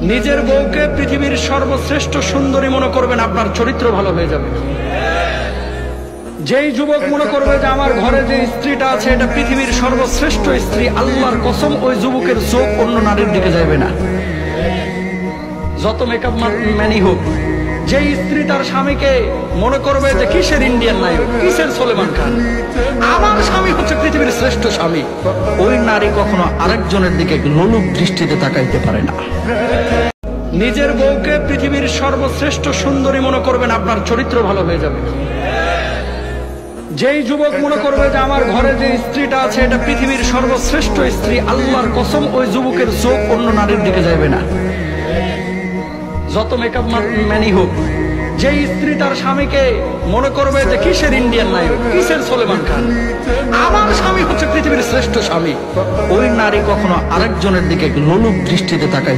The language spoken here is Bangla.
নিজের বউকে পৃথিবীর সর্বশ্রেষ্ঠ সুন্দরী মনে করবেন, আপনার চরিত্র ভালো হয়ে যাবে। যেই যুবক মনে করবে যে আমার ঘরে যে স্ত্রীটা আছে এটা পৃথিবীর সর্বশ্রেষ্ঠ স্ত্রী, আল্লাহর কসম ওই যুবকের চোখ অন্য নারীর দিকে যাবে না, যত মেকআপ ম্যানই হোক। যেই স্ত্রী তার স্বামীকে মনে করবে যে কিসের ইন্ডিয়ান নায়ক, কিসের সলেমান খান, আমার স্বামী হচ্ছে পৃথিবীর শ্রেষ্ঠ স্বামী, ওই নারী কখনো আরেকজনের দিকে লোলুপ দৃষ্টিতে তাকাইতে পারে না। নিজের বউকে পৃথিবীর সর্বশ্রেষ্ঠ সুন্দরী মনে করবেন, আপনার চরিত্র ভালো হয়ে যাবে। যেই যুবক মনে করবে যে আমার ঘরে যে স্ত্রীটা আছে এটা পৃথিবীর সর্বশ্রেষ্ঠ স্ত্রী, আল্লাহর কসম ওই যুবকের চোখ অন্য নারীর দিকে যাবে না, যত মেকআপ ম্যানই হোক। যেই স্ত্রী তার স্বামীকে মনে করবে যে কিসের ইন্ডিয়ান নায়ক, কিসের সলেমান খান, আমার স্বামী হচ্ছে পৃথিবীর শ্রেষ্ঠ স্বামী, ওই নারী কখনো আরেকজনের দিকে লোলুপ দৃষ্টিতে তাকায়।